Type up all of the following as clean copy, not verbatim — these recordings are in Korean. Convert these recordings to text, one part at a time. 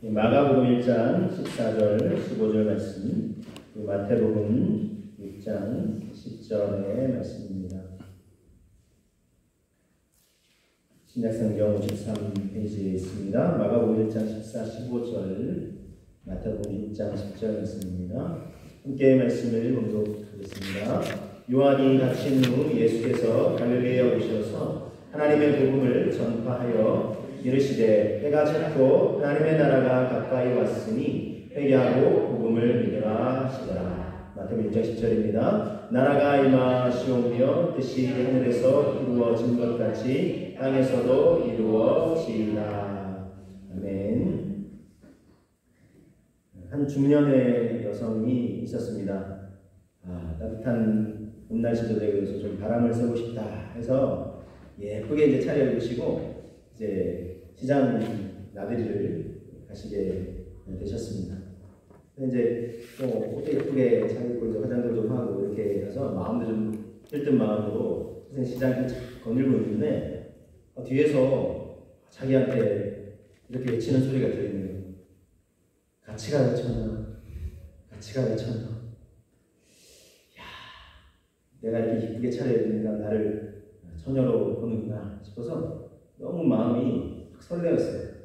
마가복음 1장 14절 15절 말씀, 마태복음 6장 10절의 말씀입니다. 신약성경 53페이지에 있습니다. 마가복음 1장 14, 15절, 마태복음 6장 10절 말씀입니다. 함께 말씀을 봉독하겠습니다. 요한이 갇힌 후 예수께서 갈릴리에 오셔서 하나님의 복음을 전파하여 이르시되 때가 찼고 하나님의 나라가 가까이 왔으니 회개하고 복음을 믿으라 하시더라. 마태복음 6장 10절입니다. 나라가 임하시오며 뜻이 하늘에서 이루어진 것 같이 땅에서도 이루어지리라. 아멘. 한 중년의 여성이 있었습니다. 따뜻한 봄날씨도 되고 그래서 좀 바람을 쐬고 싶다 해서 예쁘게 이제 차려입으시고 이제 시장 나들이를 가시게 되셨습니다. 이제 또 옷도 예쁘게 차려입고 이제 화장도 좀 하고 이렇게 해서 마음도 좀 들뜬 마음으로 시장을 쫙 거닐고 있는데 뒤에서 자기한테 이렇게 외치는 소리가 들리는 거예요. 같이 가요 처녀, 같이 가요 처녀. 야, 내가 이렇게 이쁘게 차려입으니까 나를 처녀로 보는구나 싶어서 너무 마음이 확 설레었어요.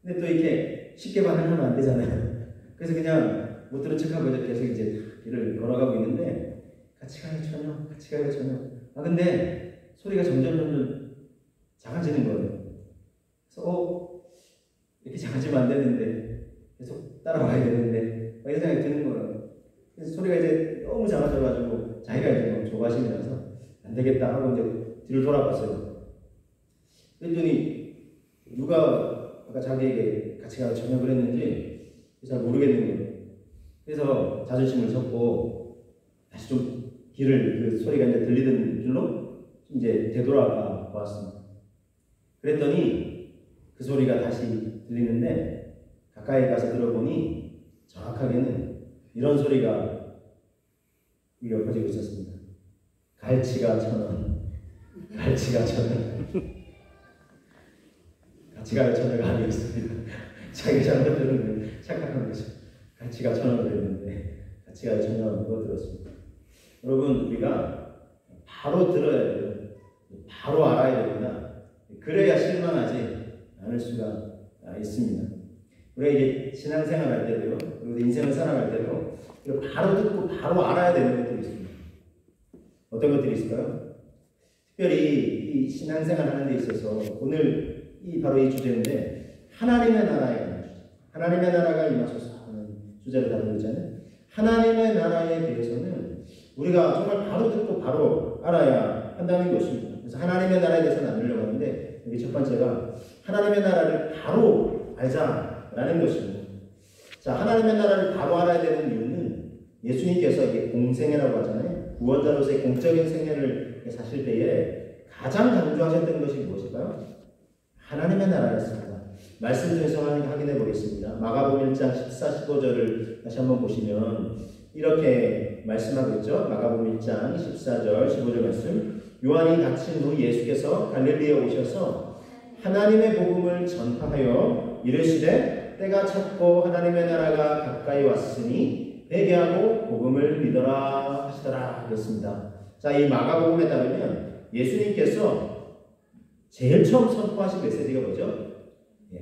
근데 또 이렇게 쉽게 반응하면 안 되잖아요. 그래서 그냥 못 들은 척하고 계속 이제 길을 걸어가고 있는데 같이 가요 처녀, 같이 가요 처녀. 근데 소리가 점점 작아지는 거예요. 그래서 이렇게 작아지면 안 되는데 계속 따라와야 되는데 이런 생각이 드는 거예요. 그래서 소리가 이제 너무 작아져가지고 자기가 이제 막 조바심이라서 안 되겠다 하고 이제 뒤를 돌아봤어요. 그랬더니 누가 아까 자기에게 같이 가서 전혀 그랬는지 잘 모르겠는 거예요. 그래서 자존심을 쳤고 다시 좀 길을 그 소리가 이제 들리던 길로 이제 되돌아가 보았습니다. 그랬더니 그 소리가 다시 들리는데 가까이 가서 들어보니 정확하게는 이런 소리가 엎어지고 있었습니다. 갈치가 1,000원, 갈치가 1,000원. 같이 가요 처녀가 아니고 있습니다. 자기가 잘못 들은 착각한 거죠. 갈치가 1,000원을 했는데 같이 가요 처녀가 들었습니다. 여러분 우리가 바로 들어야 돼요. 바로 알아야 됩니다. 그래야 실망하지 않을 수가 있습니다. 우리가 이게 신앙생활 할 때도요, 그리고 인생을 살아갈 때도 바로 듣고 바로 알아야 되는 것들이 있습니다. 어떤 것들이 있을까요? 특별히 이 신앙생활 하는 데 있어서 오늘 바로 이 주제인데 하나님의 나라에 관한 주제. 하나님의 나라가 임하소서 하는 주제를 다루고 있잖아요. 하나님의 나라에 대해서는 우리가 정말 바로 듣고 바로 알아야 한다는 것입니다. 그래서 하나님의 나라에 대해서 나누려고 하는데 여기 첫 번째가 하나님의 나라를 바로 알자라는 것입니다. 자, 하나님의 나라를 바로 알아야 되는 이유는 예수님께서 이게 공생애라고 하잖아요. 구원자로서의 공적인 생애를 사실 때에 가장 강조하셨던 것이 무엇일까요? 하나님의 나라였습니다. 말씀 중에서 확인해 보겠습니다. 마가복음 1장 14, 15절을 다시 한번 보시면 이렇게 말씀하고 있죠. 마가복음 1장 14절, 15절 말씀. 요한이 갇힌 후 예수께서 갈릴리에 오셔서 하나님의 복음을 전파하여 이르시되 때가 찼고 하나님의 나라가 가까이 왔으니 회개하고 복음을 믿어라 하시더라 하겠습니다. 자, 이 마가복음에 따르면 예수님께서 제일 처음 선포하신 메시지가 뭐죠?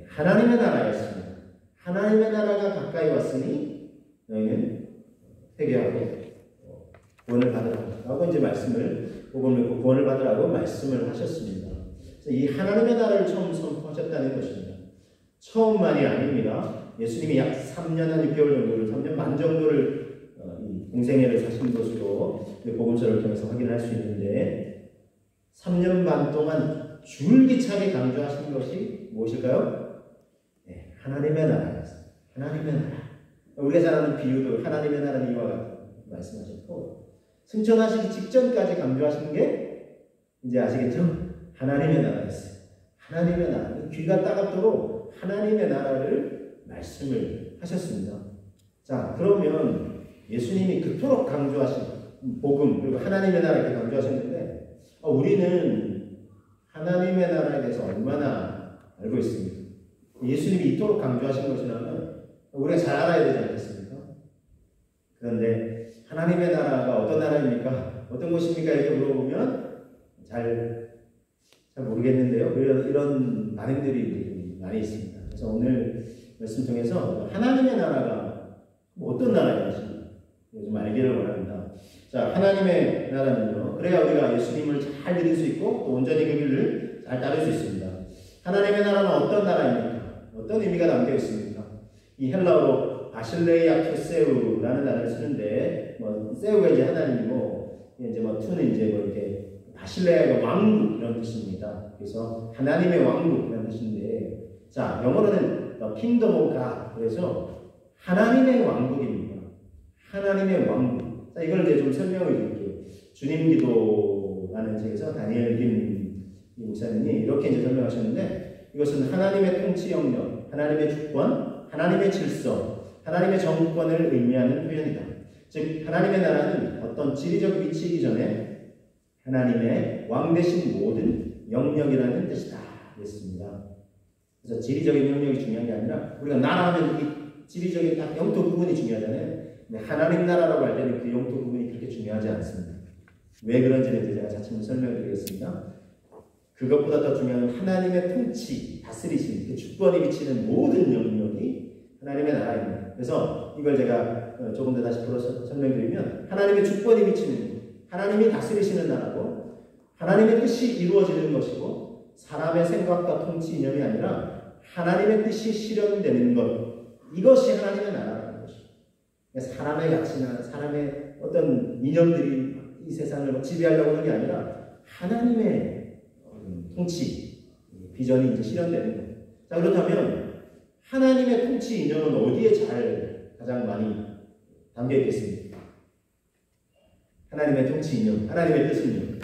하나님의 나라였습니다. 하나님의 나라가 가까이 왔으니 너희는 회개하고 구원을 받으라고 이제 말씀을 복음을 믿고 구원을 받으라고 말씀을 하셨습니다. 그래서 이 하나님의 나라를 처음 선포하셨다는 것입니다. 처음만이 아닙니다. 예수님이 약 3년 한 6개월 정도를 3년 반 정도를 공생애를 사신 것으로 복음서를 통해서 확인할 수 있는데 3년 반 동안 줄기차게 강조하신 것이 무엇일까요? 네, 하나님의 나라였습니다. 하나님의 나라. 우리가 잘 아는 비유도 하나님의 나라는 이와 같은 말씀하셨고 승천하시기 직전까지 강조하시는 게 이제 아시겠죠? 하나님의 나라였어요. 하나님의 나라. 귀가 따갑도록 하나님의 나라를 말씀을 하셨습니다. 자, 그러면 예수님이 그토록 강조하신 복음 그리고 하나님의 나라 이렇게 강조하셨는데 우리는 하나님의 나라에 대해서 얼마나 알고 있습니까? 예수님이 이토록 강조하신 것이라면 우리가 잘 알아야 되지 않겠습니까? 그런데 하나님의 나라가 어떤 나라입니까? 어떤 곳입니까? 이렇게 물어보면 잘 모르겠는데요. 이런 반응들이 많이 있습니다. 그래서 오늘 말씀 통해서 하나님의 나라가 어떤 나라인지 좀 알기를 원합니다. 자, 하나님의 나라는요, 그래야 우리가 예수님을 잘 믿을 수 있고 또 온전히 그 길을 잘 따를 수 있습니다. 하나님의 나라는 어떤 나라입니까? 어떤 의미가 담겨 있습니까? 이 헬라어로 바실레이아 투세우라는 단어를 쓰는데, 세우가 이제 하나님이고, 이제 투는 이제 이렇게 바실레아가 왕국 이런 뜻입니다. 그래서 하나님의 왕국 이런 뜻인데, 자, 영어로는 킹덤 오브 갓, 그래서 하나님의 왕국입니다. 하나님의 왕국. 자, 이걸 이제 좀 설명을 드릴게요. 주님 기도라는 책에서 다니엘 김 목사님이 이렇게 이제 설명하셨는데, 이것은 하나님의 통치 영역, 하나님의 주권, 하나님의 질서, 하나님의 정권을 의미하는 표현이다. 즉, 하나님의 나라는 어떤 지리적 위치이기 전에 하나님의 왕 되신 모든 영역이라는 뜻이다. 그랬습니다. 그래서 지리적인 영역이 중요한 게 아니라 우리가 나라하면 이 지리적인 딱 영토 부분이 중요하잖아요. 근데 하나님 나라라고 할 때는 그 영토 부분이 그렇게 중요하지 않습니다. 왜 그런지는 제가 차츰 설명드리겠습니다. 그것보다 더 중요한 하나님의 통치, 다스리심, 그 주권이 미치는 모든 영역이 하나님의 나라입니다. 그래서 이걸 제가 조금 더 다시 풀어서 설명드리면 하나님의 주권이 미치는, 하나님이 다스리시는 나라고 하나님의 뜻이 이루어지는 것이고 사람의 생각과 통치 이념이 아니라 하나님의 뜻이 실현되는 것, 이것이 하나님의 나라라는 것입니다. 사람의 가치나 사람의 어떤 이념들이 이 세상을 지배하려고 하는 게 아니라 하나님의 통치, 비전이 이제 실현되는 거예요. 자, 그렇다면 하나님의 통치 이념은 어디에 가장 많이 담겨 있겠습니까? 하나님의 통치 이념, 하나님의 뜻은요?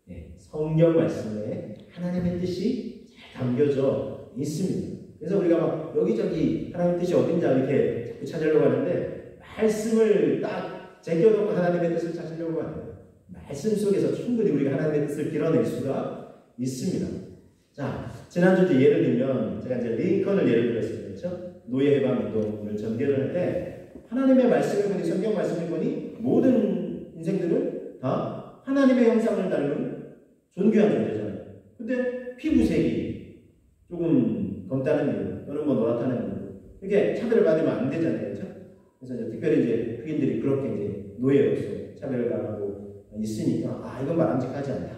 네, 성경 말씀에 하나님의 뜻이 잘 담겨져 있습니다. 그래서 우리가 막 여기저기 하나님의 뜻이 어딘지 이렇게 자꾸 찾으려고 하는데 말씀을 딱 제껴놓고 하나님의 뜻을 찾으려고 하는 말씀 속에서 충분히 우리가 하나님의 뜻을 드러낼 수가 있습니다. 자, 지난주 예를 들면 제가 이제 링컨을 예를 들었어요. 그렇죠? 노예 해방 운동을 전개를 할 때 하나님의 말씀을 보니, 성경 말씀을 보니 모든 인생들은 다 하나님의 형상을 닮은 존귀한 존재잖아요. 근데 피부색이 조금 검다는 이유 또는 노랗다는 이유, 이게 차별을 받으면 안 되잖아요. 그렇죠? 그래서 이제 특별히 이제 흑인들이 그렇게 이제 노예로서 차별을 당하고 있으니까 이건 바람직하지 않다.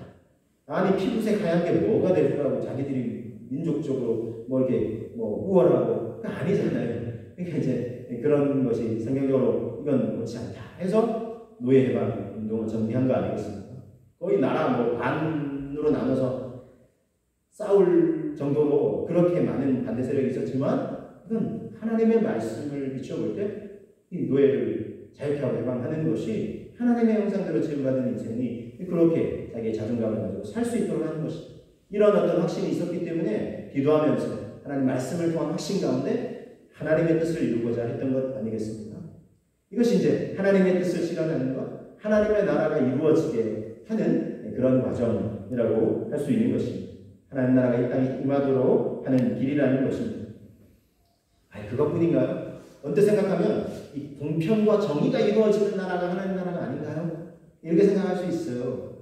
아니, 피부색 하얀 게 뭐가 되더라고. 자기들이 민족적으로 이렇게 우월하고, 그거 아니잖아요. 그러니까 이제 그런 것이 성경적으로 이건 옳지 않다 해서 노예 해방 운동을 전개한 거 아니겠습니까? 거의 나라 반으로 나눠서 싸울 정도로 그렇게 많은 반대 세력이 있었지만, 이건 하나님의 말씀을 비춰볼 때 이 노예를 자유케 하고 해방하는 것이 하나님의 형상대로 지음받은 인생이 그렇게 자기의 자존감을 가지고 살 수 있도록 하는 것이다. 이런 어떤 확신이 있었기 때문에 기도하면서 하나님 말씀을 통한 확신 가운데 하나님의 뜻을 이루고자 했던 것 아니겠습니까? 이것이 이제 하나님의 뜻을 실현하는 것, 하나님의 나라가 이루어지게 하는 그런 과정이라고 할 수 있는 것입니다. 하나님 나라가 이 땅에 임하도록 하는 길이라는 것입니다. 그것뿐인가요? 언뜻 생각하면 이 공평과 정의가 이루어지는 나라가 하나님 나라가 아닌가요? 이렇게 생각할 수 있어요.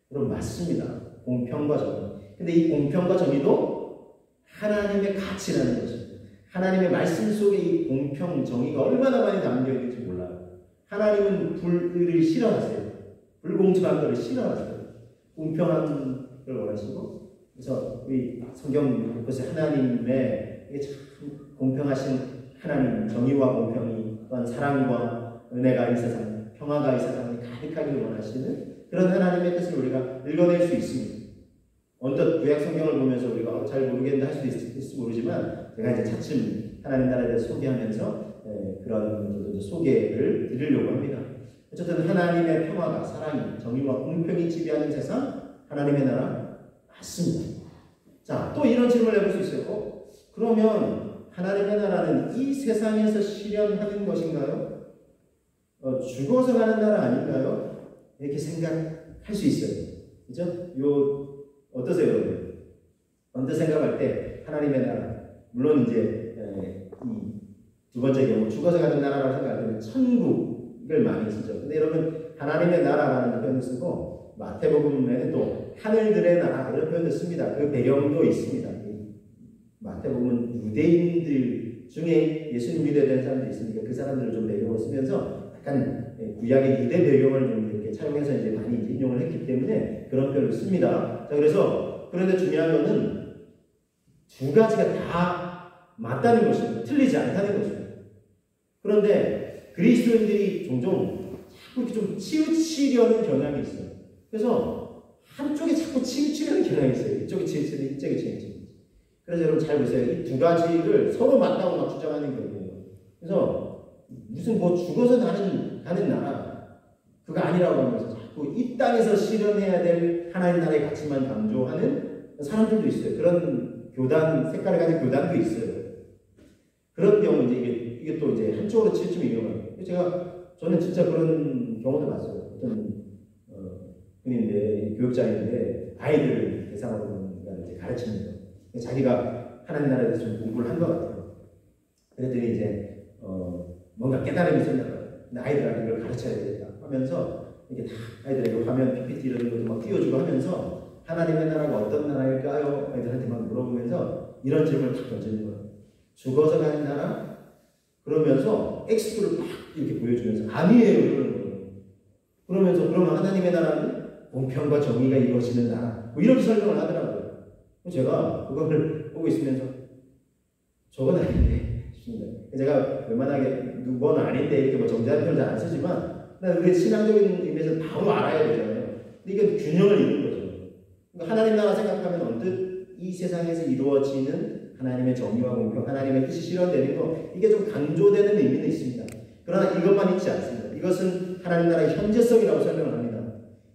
그럼 맞습니다. 공평과 정의. 근데 이 공평과 정의도 하나님의 가치라는 것입니다. 하나님의 말씀 속에 이 공평, 정의가 얼마나 많이 담겨 있는지 몰라요. 하나님은 불의를 싫어하세요. 불공정한 것을 싫어하세요. 공평한 걸 원하시고, 그래서 우리 성경 곳곳에 하나님의 참 공평하신 하나님, 정의와 공평이, 또한 사랑과 은혜가 이 세상, 평화가 이 세상에 가득하기를 원하시는 그런 하나님의 뜻을 우리가 읽어낼 수 있습니다. 언뜻 구약 성경을 보면서 우리가 잘 모르겠는데 할 수도 있을지 모르지만, 제가 이제 차츰 하나님 나라에 대해서 소개하면서 그런 소개를 드리려고 합니다. 어쨌든 하나님의 평화가, 사랑이, 정의와 공평이 지배하는 세상, 하나님의 나라 맞습니다. 자, 또 이런 질문을 해볼 수 있어요. 그러면 하나님의 나라는 이 세상에서 실현하는 것인가요? 죽어서 가는 나라 아닌가요? 이렇게 생각할 수 있어요. 그죠? 어떠세요, 여러분? 언뜻 생각할 때 하나님의 나라, 물론 이제 이 두 번째 경우 죽어서 가는 나라라고 생각할 때는 천국을 많이 쓰죠. 근데 여러분 하나님의 나라라는 표현을 쓰고 마태복음에는 또 하늘들의 나라 이런 표현을 씁니다. 그 배경도 있습니다. 마태복음은 유대인들 중에 예수님 믿어야 되는 사람들이 있으니까 그 사람들을 좀 배경으로 쓰면서 약간 구약의 유대 배경을 좀 이렇게 차용해서 이제 많이 인용을 했기 때문에 그런 표현을 씁니다. 자, 그런데 중요한 거는 두 가지가 다 맞다는 것입니다. 틀리지 않다는 것입니다. 그런데 그리스도인들이 종종 자꾸 이렇게 좀 치우치려는 경향이 있어요. 그래서 한쪽에 자꾸 치우치려는 경향이 있어요. 이쪽에 치우치는 이쪽에 치우치는. 그래서 여러분 잘 보세요. 이 두 가지를 서로 맞다고 막 주장하는 경우예요. 그래서 무슨 뭐 죽어서 가는 나라 그거 아니라고 하면서 자꾸 이 땅에서 실현해야 될 하나님 나라의 가치만 강조하는 사람들도 있어요. 그런 교단 색깔을 가진 교단도 있어요. 그런 경우 이게 또 이제 한쪽으로 치우치면 위험해요. 저는 진짜 그런 경우도 봤어요. 어떤 분인데 교육자인데 아이들을 대상으로 이제 가르치는 거. 자기가 하나님 나라에 대해서 좀 공부를 한 것 같아요. 그랬더니 이제 뭔가 깨달음이 생겼다. 근데 아이들한테 이걸 가르쳐야 되겠다 하면서 이게 다 아이들에게 화면 PPT 이런 것도 막 띄워주고 하면서 하나님의 나라가 어떤 나라일까요? 아이들한테 막 물어보면서 이런 질문을 탁 던지는 거예요. 죽어서 가는 나라? 그러면서 X표를 막 이렇게 보여주면서 아니에요 이러는 거예요. 그러면서 그러면 하나님의 나라는 공평과 정의가 이루어지는 나라 뭐 이렇게 설명을 하더라고요. 제가 그거를 보고 있으면서 저건 아닌데 싶습니다. 제가 웬만하게 누구는 아닌데 이렇게 뭐 정제하는 표현을 잘 안 쓰지만 우리 신앙적인 의미에서 바로 알아야 되잖아요. 근데 이게 균형을 이루는 거죠. 그러니까 하나님 나라 생각하면 언뜻 이 세상에서 이루어지는 하나님의 정의와 공평, 하나님의 뜻이 실현되는 거 이게 좀 강조되는 의미는 있습니다. 그러나 이것만 있지 않습니다. 이것은 하나님 나라의 현재성이라고 설명을 합니다.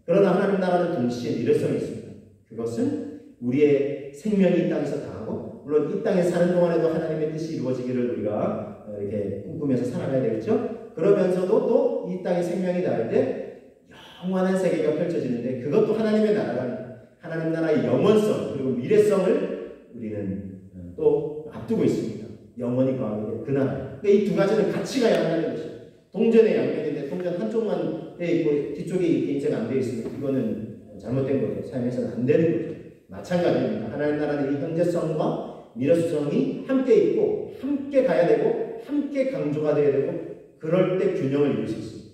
그러나 하나님 나라는 동시에 미래성이 있습니다. 그것은 우리의 생명이 이 땅에서 다하고 물론 이 땅에 사는 동안에도 하나님의 뜻이 이루어지기를 우리가 이렇게 꿈꾸면서 살아가야 되겠죠. 그러면서도 또 이 땅에 생명이 닿을 때 영원한 세계가 펼쳐지는데 그것도 하나님의 나라라는 하나님 나라의 영원성 그리고 미래성을 우리는 또 앞두고 있습니다. 영원히 거하게 될 그 나라. 그러니까 이 두 가지는 같이 가야 한다는 것이죠. 동전의 양면인데 동전 한쪽만 돼 있고 뒤쪽에 이렇게 인쇄가 안 돼 있으면 이거는 잘못된 거죠. 삶에서는 안 되는 거죠. 마찬가지입니다. 하나님 나라는 이 현재성과 미래성이 함께 있고 함께 가야 되고 함께 강조가 돼야 되고 그럴 때 균형을 이룰 수 있습니다.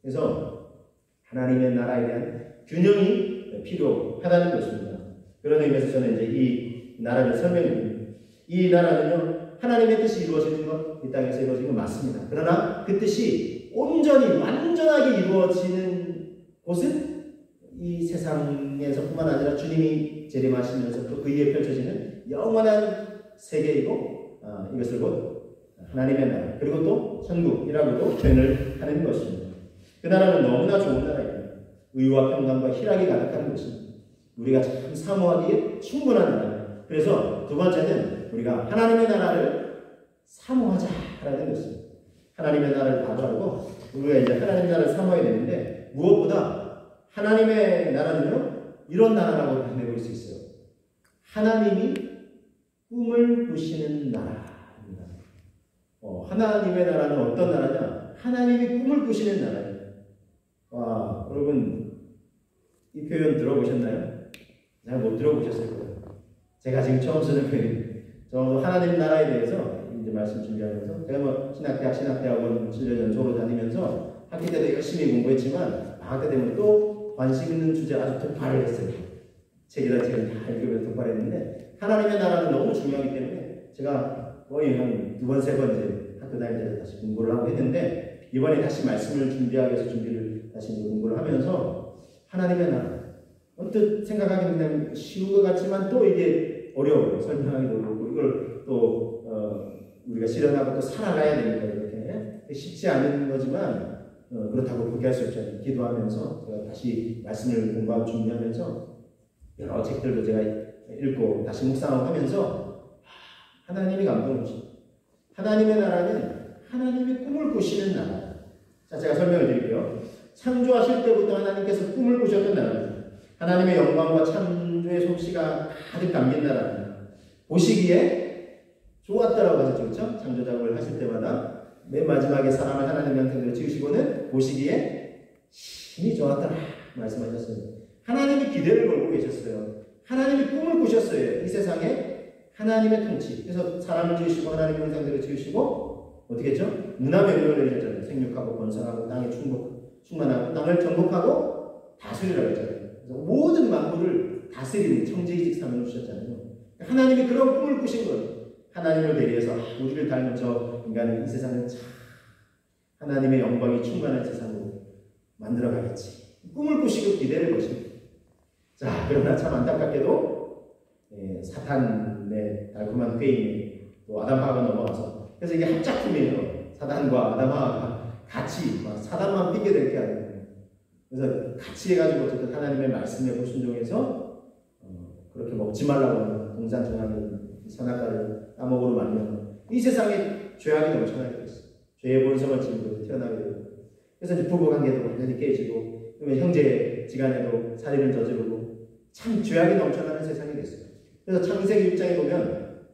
그래서 하나님의 나라에 대한 균형이 필요하다는 것입니다. 그런 의미에서 저는 이제 이 나라를 설명드립니다. 이 나라는요 하나님의 뜻이 이루어지는 것, 이 땅에서 이루어지는 건 맞습니다. 그러나 그 뜻이 온전히 완전하게 이루어지는 곳은 이 세상에서뿐만 아니라 주님이 재림하시면서 또 그 위에 펼쳐지는 영원한 세계이고 이것을 곧 하나님의 나라 그리고 또 천국이라고도 표현을 하는 것입니다. 그 나라는 너무나 좋은 나라입니다. 의와 평강과 희락이 가득한 곳입니다. 우리가 참 사모하기에 충분한 나라입니다. 그래서 두 번째는 우리가 하나님의 나라를 사모하자라는 것입니다. 하나님의 나라를 바라고 우리가 이제 하나님의 나라를 사모해야 되는데 무엇보다 하나님의 나라는요 이런 나라라고 내볼 수 있어요. 하나님이 꿈을 꾸시는 나라입니다. 하나님의 나라는 어떤 나라냐? 하나님이 꿈을 꾸시는 나라예요. 와, 여러분 이 표현 들어보셨나요? 잘 못 들어보셨을 거예요. 제가 지금 처음 쓰는 표현입니다. 저도 하나님 나라에 대해서 이제 말씀 준비하면서 제가 뭐 신학대학원 7년 연속으로 다니면서 학기 때도 열심히 공부했지만 방학 때 되면 또 관심 있는 주제 아주 독파를 했어요. 책이다 책을 다 읽으면서 독파를 했는데 하나님의 나라는 너무 중요하기 때문에 제가 거의 한 두 번, 세 번 이제 학교 다닐 때 다시 공부를 하고 했는데 이번에 다시 말씀을 준비하기 위해서 준비를 다시 공부를 하면서 하나님의 나라 언뜻 생각하기는 그냥 쉬운 것 같지만 또 이게 어려워요. 설명하기도 어렵고 이걸 또 우리가 실현하고 또 살아가야 되니까 이렇게 쉽지 않은 거지만 그렇다고 포기할 수 없잖아요. 기도하면서 제가 다시 말씀을 공부하고 준비하면서 여러 책들도 제가 읽고 다시 묵상하고 하면서 하나님이 감동이죠. 하나님의 나라는 하나님이 꿈을 꾸시는 나라. 자, 제가 설명을 드릴게요. 창조하실 때부터 하나님께서 꿈을 꾸셨던 나라입니다. 하나님의 영광과 창조의 솜씨가 가득 담긴 나라입니다. 보시기에 좋았다라고 하셨죠. 그렇죠? 창조작업을 하실 때마다 맨 마지막에 사람을 하나님의 형상대로 지으시고는 보시기에 심히 좋았다 말씀하셨어요. 하나님이 기대를 걸고 계셨어요. 하나님이 꿈을 꾸셨어요. 이 세상에 하나님의 통치. 그래서 사람을 지으시고 하나님의 형상대로 지으시고 어떻게 했죠? 문화 명령을 내리셨잖아요. 생육하고 번성하고 땅에 충만하고 땅을 정복하고 다스리라고 했잖아요. 그래서 모든 만물을 다스리는 청지기직 사명을 주셨잖아요. 하나님이 그런 꿈을 꾸신 거예요. 하나님을 대리해서 우리를 닮은 저 인간은 이 세상을 참 하나님의 영광이 충만한 세상으로 만들어가겠지. 꿈을 꾸시고 기대를 거십니다. 자, 그러나 참 안타깝게도 사탄의 달콤한 꾀임에 또 아담하가 넘어가서 그래서 이게 합작품이에요. 사단과 아담하가 같이 사단만 핑계댈 게 아니에요. 그래서 같이 해가지고 어쨌든 하나님의 말씀에 불순종해서 그렇게 먹지 말라고 하는 동산 정하는 선악과를 따먹으로 만들면 이 세상에 죄악이 넘쳐나게 됐어요. 죄의 본성을 지니고 태어나게 되고 그래서 이제 부부관계도 완전히 깨지고 그러면 형제지간에도 살인을 저지르고 참 죄악이 넘쳐나는 세상이 됐어요. 그래서 창세기 6장에 보면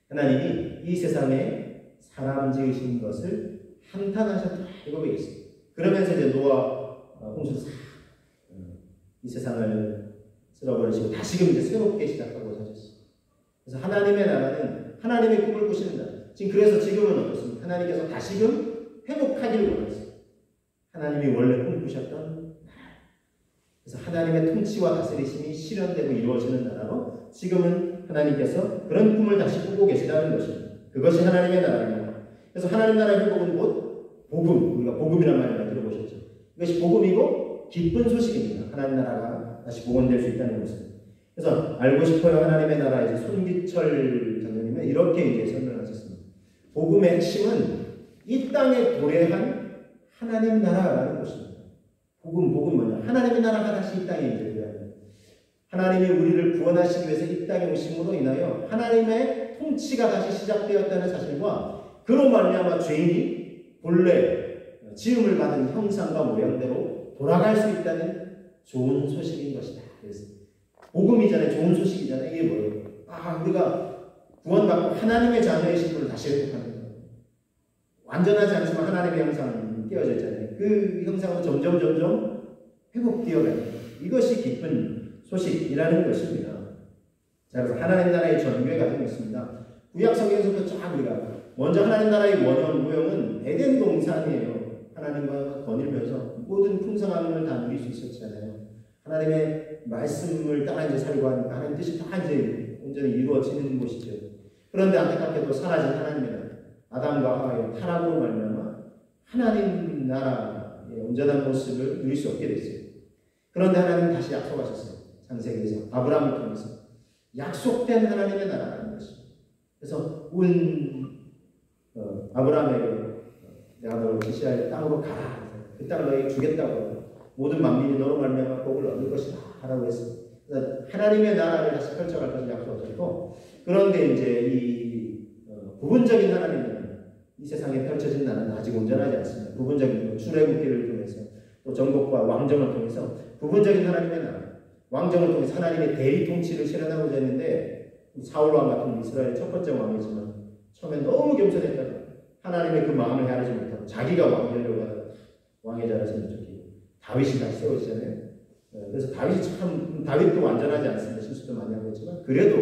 하나님이 이 세상에 사람 지으신 것을 한탄하셨다 이거 되겠어요. 그러면서 이제 노아 홍수도 이 세상을 쓸어버리시고 다시금 이제 새롭게 시작하고 하셨어요. 그래서 하나님의 나라는 하나님의 꿈을 꾸시는 나라. 그래서 지금은 어떻습니까? 하나님께서 다시금 회복하기를 원하셨어요. 하나님이 원래 꿈꾸셨던 나라. 그래서 하나님의 통치와 다스리심이 실현되고 이루어지는 나라로 지금은 하나님께서 그런 꿈을 다시 꾸고 계시다는 것입니다. 그것이 하나님의 나라입니다. 그래서 하나님 나라의 회복은 곧 복음, 우리가 복음이라는 말을 들어보셨죠. 이것이 복음이고 기쁜 소식입니다. 하나님 나라가 다시 복원될 수 있다는 것입니다. 그래서 알고 싶어요 하나님의 나라에서 손기철 장로님은 이렇게 이제 설명하셨습니다. 복음의 핵심은 이 땅에 도래한 하나님 나라라는 것입니다. 복음 뭐냐? 하나님의 나라가 다시 이 땅에 이제 도래하는 하나님이 우리를 구원하시기 위해서 이 땅에 오심으로 인하여 하나님의 통치가 다시 시작되었다는 사실과 그로 말미암아 죄인이 본래 지음을 받은 형상과 모양대로 돌아갈 수 있다는 좋은 소식인 것이다. 그래서 복음이잖아요. 좋은 소식이잖아요. 이게 뭐예요? 우리가 구원받고 하나님의 자녀의 신분을 다시 회복하는 거예요. 완전하지 않지만 하나님의 형상은 띄어져 있잖아요. 그 형상은 점점 회복되어가는 거예요. 이것이 기쁜 소식이라는 것입니다. 자, 그래서 하나님 나라의 전교에 가지고 있습니다. 구약 성경에서부터 쫙 우리가 먼저 하나님 나라의 원형 모형은 에덴 동산이에요. 하나님과 거닐면서 모든 풍성함을 다 누릴 수 있었잖아요. 하나님의 말씀을 따라 이제 살고 하니까 하나님 뜻이 다 이제 온전히 이루어지는 곳이죠. 그런데 안타깝게도 사라진 하나님의 나라, 아담과 하와의 타락으로 말미암아 하나님 나라의 온전한 모습을 누릴 수 없게 됐어요. 그런데 하나님 다시 약속하셨어요. 창세기에서 아브라함을 통해서 약속된 하나님의 나라라는 것입니다. 그래서 아브라함에게 내가 너를 지시할 땅으로 가라. 그 땅을 너에게 주겠다고 하고 모든 만민이 너로 말미암아 복을 얻을 것이다 라고 했습니다. 하나님의 나라를 다시 펼쳐갈 것을 약속하셨고 그런데 이제 이 부분적인 하나님의 나라 이 세상에 펼쳐진 나라는 아직 온전하지 않습니다. 부분적인 출애굽기를 통해서 또 정복과 왕정을 통해서 부분적인 하나님의 나라 왕정을 통해서 하나님의 대리 통치를 실현하고자 했는데 사울 왕 같은 이스라엘의 첫 번째 왕이지만 처음에 너무 겸손했다가 하나님의 그 마음을 헤아리지 못하고 자기가 왕 되려고 하다가 왕의 자리에서 저기 다윗이 다시 세워지잖아요. 그래서 다윗도 완전하지 않습니다. 실수도 많이 하고 있지만 그래도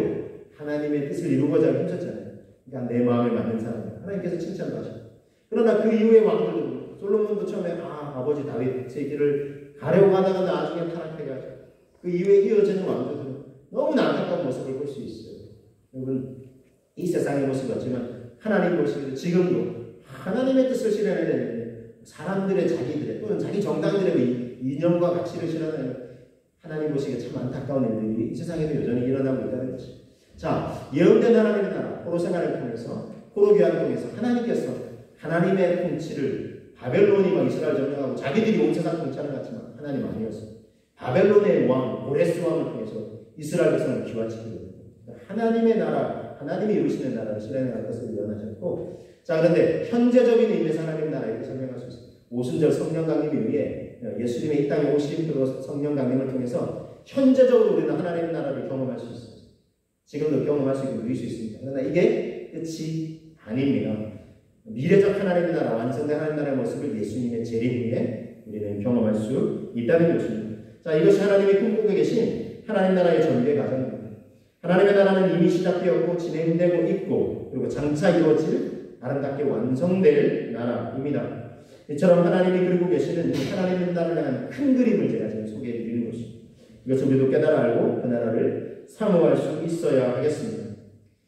하나님의 뜻을 이루고자 힘썼잖아요. 그러니까 내 마음에 맞는 사람이다. 하나님께서 칭찬도 하셨고 그러나 그 이후의 왕들도 솔로몬도 처음에 아버지 다윗의 길을 가려고 하다가 나중에 타락해가지고 그 이후에 이어지는 왕들은 너무나 안타까운 모습을 볼 수 있어요. 여러분 이 세상의 모습이 없지만 하나님 모습이 지금도 하나님의 뜻을 실현해야 되는데 사람들의 자기들의 또는 자기 정당들의 이념과 가치를 실현하는 하나님 보시기에 참 안타까운 일들이 이 세상에도 여전히 일어나고 있다는 것입니다. 자, 예언된 하나님의 나라 포로 생활을 통해서 포로 귀환을 통해서 하나님께서 하나님의 통치를 바벨론이 막 이스라엘 점령하고 자기들이 온 세상 통치하는 것 같지만 하나님 아니었어요. 바벨론의 왕 고레스 왕을 통해서 이스라엘 백성을 귀환시키고 하나님의 나라 하나님이 이루시는 나라를 실현할 것을 예언하셨고 자 그런데 현재적인 의미에서 하나님 나라 이렇게 설명할 수 있습니다. 오순절 성령 강림에 의해 예수님의 이 땅에 오신 그 성령 강림을 통해서 현재적으로 우리는 하나님 나라를 경험할 수 있습니다. 지금도 경험할 수 있고 누릴 수 있습니다. 그러나 이게 끝이 아닙니다. 미래적 하나님의 나라, 완성된 하나님의 나라의 모습을 예수님의 재림 후에 우리는 경험할 수 있다는 것입니다. 자, 이것이 하나님이 꿈꾸고 계신 하나님 나라의 전개 과정입니다. 하나님의 나라는 이미 시작되었고 진행되고 있고 그리고 장차 이루어질 아름답게 완성될 나라입니다. 이처럼 하나님이 그리고 계시는 하나님의 나라를 향한 큰 그림을 제가 지금 소개해 드리는 것입니다. 이것을 우리도 깨달아 알고 그 나라를 사모할 수 있어야 하겠습니다.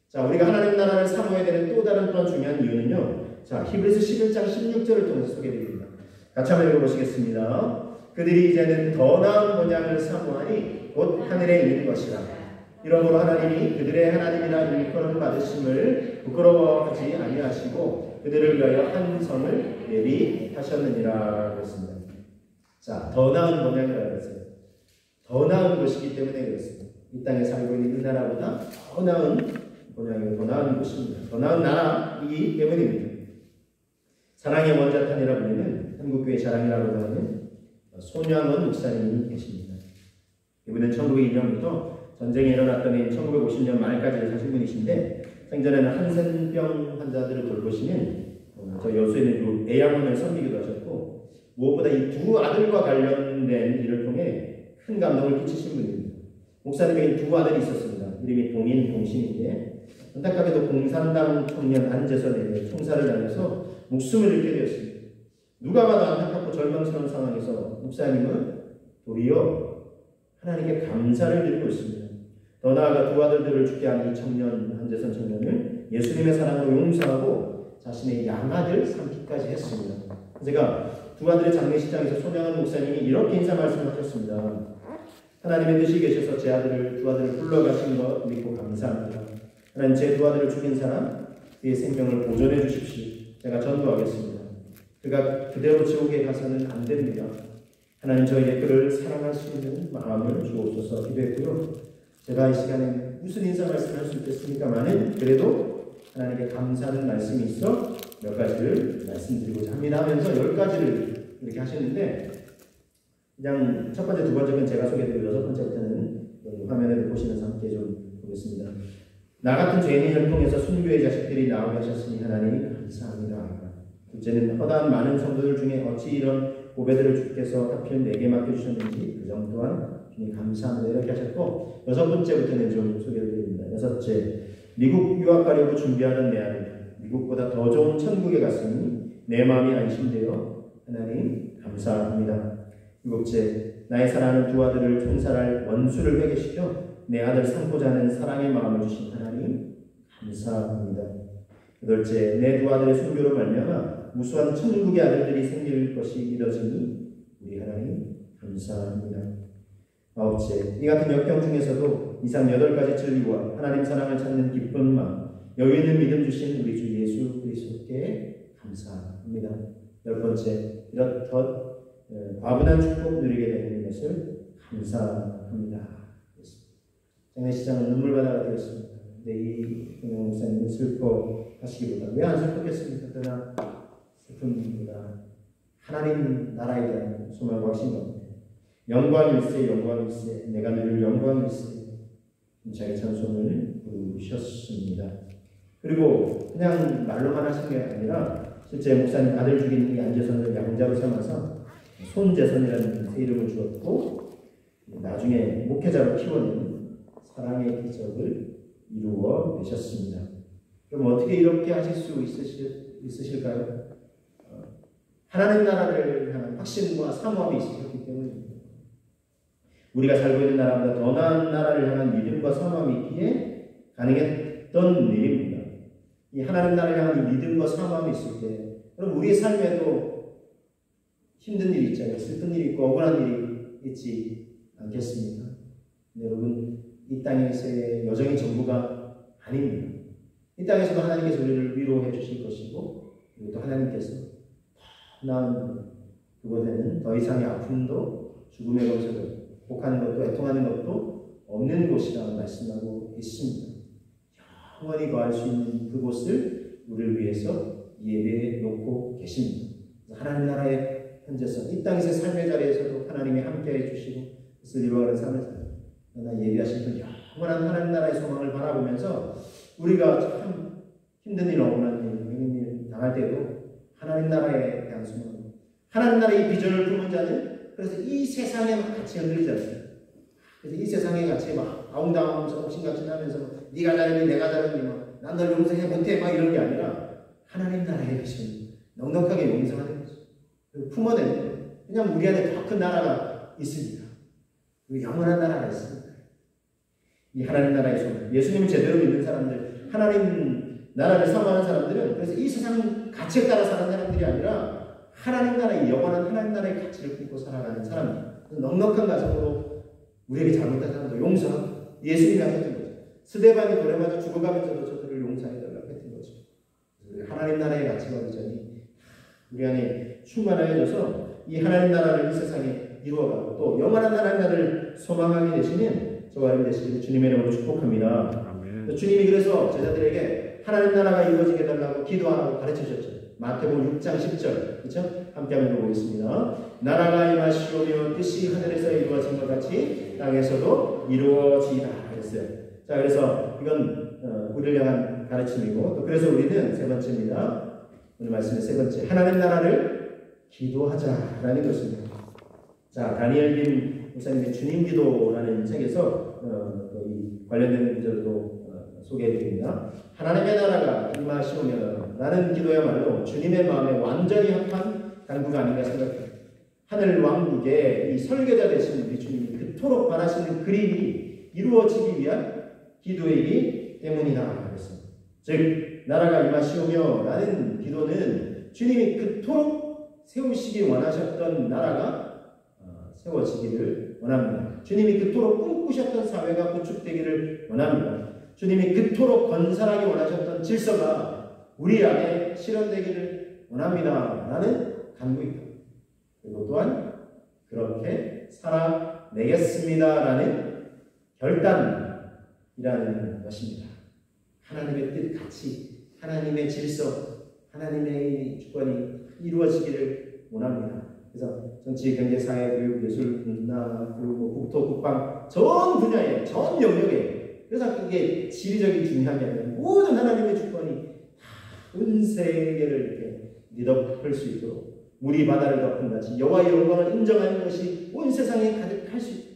자, 우리가 하나님 나라를 사모해야 되는 또 다른 또한 중요한 이유는요. 자, 히브리서 11장 16절을 통해서 소개해 드립니다. 같이 한번 읽어보시겠습니다. 그들이 이제는 더 나은 본향을 사모하니 곧 하늘에 있는 것이라. 이러므로 하나님이 그들의 하나님이라 일컬음 받으심을 부끄러워하지 아니하시고 그들을 위하여 한 성을 예비하셨느니라 그랬습니다. 자, 더 나은 본향이라고 그랬어요. 더 나은 것이기 때문에 그렇습니다. 이 땅에 살고 있는 이 나라보다 더 나은 본향이고 더 나은 것입니다. 더 나은 나라이기 때문입니다. 사랑의 원자탄이라 불리는 한국교회 자랑이라고 하는 손양원 목사님이 계십니다. 이분은 1902년부터 전쟁이 일어났던 1950년 말까지 사신 분이신데 생전에는 한센병 환자들을 돌보시는 저 여수에 있는 애양원을 섬기기도 하셨고 무엇보다 이 두 아들과 관련된 일을 통해 큰 감동을 끼치신 분입니다. 목사님에게 두 아들이 있었습니다. 이름이 동인, 동신인데 안타깝게도 공산당 청년 안재선에게 총살을 당해서 목숨을 잃게 되었습니다. 누가 봐도 안타깝고 절망스러운 상황에서 목사님은 도리어 하나님께 감사를 드리고 있습니다. 더 나아가 두 아들들을 죽게 한 이 청년, 안재선 청년을 예수님의 사랑으로 용서하고 자신의 양아들 삼기까지 했습니다. 제가 두 아들의 장례식장에서 손양원 목사님이 이렇게 인사 말씀하셨습니다. 하나님의 뜻이 계셔서 제 두 아들을 불러가신 것 믿고 감사합니다. 하나님 제 두 아들을 죽인 사람 그의 생명을 보존해 주십시오. 제가 전도하겠습니다. 그가 그대로 지옥에 가서는 안 됩니다. 하나님 저에게 그를 사랑할 수 있는 마음을 주옵소서 기도했고요. 제가 이 시간에 무슨 인사 말씀을 할 수 있겠습니까만은 그래도 하나님께 감사하는 말씀이 있어 몇 가지를 말씀드리고자 합니다 하면서 10가지를 이렇게 하셨는데 그냥 첫 번째, 두 번째는 제가 소개드리고 여섯 번째부터는 화면에 보시면서 함께 좀 보겠습니다. 나 같은 죄인을 통해서 순교의 자식들이 나오게 하셨으니 하나님 감사합니다. 둘째는 허다한 많은 성도들 중에 어찌 이런 고배들을 주께서 하필 내게 맡겨주셨는지 그 점 또한 주님 감사합니다. 이렇게 하셨고 여섯 번째부터는 좀 소개를 드립니다. 여섯째, 미국 유학 가려고 준비하는 내 아들 미국보다 더 좋은 천국에 갔으니 내 마음이 안심되어 하나님 감사합니다. 일곱째, 나의 사랑하는 두 아들을 총살할 원수를 회개시켜 내 아들 삼고자 하는 사랑의 마음을 주신 하나님 감사합니다. 여덟째, 내 두 아들의 순교로 말미암아 무수한 천국의 아들들이 생길 것이 믿어지니 우리 하나님 감사합니다. 아홉째, 이 같은 역경 중에서도 이상 8가지 진리와 하나님 사랑을 찾는 기쁜 마음, 여유 있는 믿음 주신 우리 주 예수 그리스도께 감사합니다. 열 번째, 이렇듯 과분한 축복 누리게 되는 것을 감사합니다. 장례식장은 눈물바다가 되었습니다. 근데 이 김영 목사님은 슬퍼하시기보다 왜 안 슬프겠습니까? 그러나 슬픔보다 하나님 나라에 대한 소망과 확신 가운데 영광일세 영광일세 내가 누릴 영광일세 자기 찬송을 부르셨습니다. 그리고 그냥 말로만 하신 게 아니라 실제 목사님 아들 죽인 이 안재선을 양자로 삼아서 손재선이라는 새 이름을 주었고 나중에 목회자로 키워낸 사랑의 기적을 이루어 내셨습니다. 그럼 어떻게 이렇게 하실 수 있으실까요? 하나님 나라를 향한 확신과 사모함이 있으셨기 때문입니다. 우리가 살고 있는 나라보다 더 나은 나라를 향한 믿음과 사모함이 있기에 가능했던 일입니다. 이 하나님 나라를 향한 이 믿음과 사모함이 있을 때 그럼 우리의 삶에도 힘든 일이 있잖아요. 슬픈 일이 있고 억울한 일이 있지 않겠습니까? 여러분 이 땅에서의 여정이 전부가 아닙니다. 이 땅에서도 하나님께서 우리를 위로해 주실 것이고 그리고 또 하나님께서 더 나은 그곳에는 더 이상의 아픔도 죽음의 검색을 복하는 것도 애통하는 것도 없는 곳이라고 말씀하고 있습니다. 영원히 거할 수 있는 그곳을 우리를 위해서 예배해 놓고 계십니다. 하나님 나라의 현재성, 이 땅에서의 삶의 자리에서도 하나님이 함께해 주시고 그것을 이루어가는 삶을 살아요. 그러나 예비하신 그 영원한 하나님 나라의 소망을 바라보면서 우리가 참 힘든 일, 억울한 일, 힘든 일 당할 때도 하나님 나라에 대한 소망, 하나님 나라의 비전을 품은 자는 그래서 이 세상에 막 같이 흔들리지 않습니다. 그래서 이 세상에 같이 막 아웅다웅하면서 옥신각신 하면서 네가 잘했니 내가 잘했니 난 널 용서해 못해 막 이런 게 아니라 하나님 나라의 비전 넉넉하게 용서하는 거죠. 품어내는 거예요. 왜냐하면 우리 안에 더 큰 나라가 있으니까. 영원한 나라가 있습니다. 이 하나님 나라의 소망, 예수님을 제대로 믿는 사람들, 하나님 나라를 사모하는 사람들은 그래서 이 세상 가치에 따라 사는 사람들이 아니라 하나님 나라의 영원한 하나님 나라의 가치를 품고 살아가는 사람들, 넉넉한 가정으로 우리에게 잘못한 사람도 용서하고 예수님이 하셨던 거죠. 스데반이 돌에 맞아 죽어가면서도 저들을 용서해달라고 했던 거죠. 하나님 나라의 가치와 비전이 우리 안에 충만해져서 이 하나님 나라를 이 세상에 이루어가고 또 영원한 하나님 나라를 소망하게 되시는 저와 여러분 되시기를 주님의 이름으로 축복합니다. 아멘. 주님이 그래서 제자들에게 하나님 나라가 이루어지게 해달라고 기도하라고 가르치셨죠. 마태복음 6장 10절 그렇죠? 함께 한번 읽어보겠습니다. 나라가 임하시오며 뜻이 하늘에서 이루어진 것 같이 땅에서도 이루어지이다 그랬어요. 자, 그래서 이건 우리를 향한 가르침이고 또 그래서 우리는 세 번째입니다. 오늘 말씀의 세 번째 하나님 나라를 기도하자라는 것입니다. 자, 다니엘 김 목사님의 주님 기도라는 책에서 이 관련된 구절도 소개해드립니다. 하나님의 나라가 임하시오며 라는 기도야말로 주님의 마음에 완전히 합한 간구가 아닌가 생각합니다. 하늘 왕국의 이 설계자 되신 우리 주님이 그토록 바라시는 그림이 이루어지기 위한 기도이기 때문이다 그랬습니다. 즉 나라가 임하시오며 라는 기도는 주님이 그토록 세우시기 원하셨던 나라가 세워지기를 원합니다. 주님이 그토록 꿈꾸셨던 사회가 구축되기를 원합니다. 주님이 그토록 건설하기 원하셨던 질서가 우리 안에 실현되기를 원합니다. 라는 간구입니다. 그리고 또한 그렇게 살아내겠습니다. 라는 결단이라는 것입니다. 하나님의 뜻, 가치, 하나님의 질서, 하나님의 주권이 이루어지기를 원합니다. 그래서 정치, 경제, 사회, 교육, 예술, 문화, 그리고 국토, 국방 전 분야에, 전 영역에 그래서 그게 지리적인 중요한 게 아니라 모든 하나님의 주권이 온 세계를 이렇게 뒤덮을 수 있도록 물이 바다를 덮은 같이 여호와의 영광을 인정하는 것이 온 세상에 가득할 수 있도록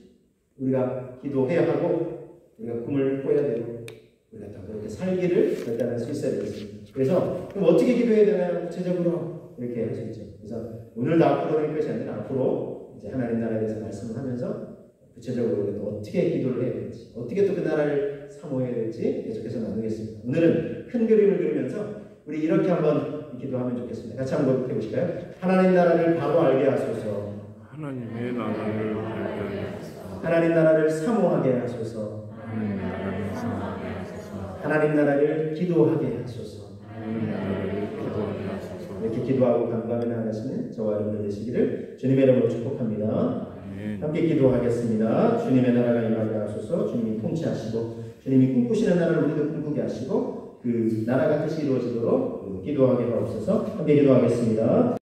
우리가 기도해야 하고 우리가 꿈을 꿔야 되고 우리가 또 그렇게 살기를 결단할 수 있어야 되겠습니다. 그래서 그럼 어떻게 기도해야 되나요? 구체적으로 이렇게 할 수 있죠. 그래서 오늘도 앞으로는 것이 아니라 앞으로 이제 하나님 나라에 대해서 말씀을 하면서 구체적으로 우리가 또 어떻게 기도를 해야 될지, 어떻게 또 그 나라를 사모해야 될지 계속해서 나누겠습니다. 오늘은 큰 그림을 그리면서 우리 이렇게 한번 기도하면 좋겠습니다. 같이 한번 해보실까요? 하나님 나라를 바로 알게 하소서. 하나님의 나라를 알게 하소서. 하나님 나라를 사모하게 하소서. 하나님 나라를 사모하게 하소서. 하나님 나라를 기도하게 하소서. 하나님 나라를 기도하게 하소서. 이렇게 기도하고 간구하며 나가시는 저와 여러분들 되시기를 주님의 이름으로 축복합니다. 함께 기도하겠습니다. 주님의 나라가 임하게 하소서. 주님이 통치하시고 주님이 꿈꾸시는 나라를 우리도 꿈꾸게 하시고 그 나라가 뜻이 이루어지도록 기도하게 하옵소서. 함께 기도하겠습니다.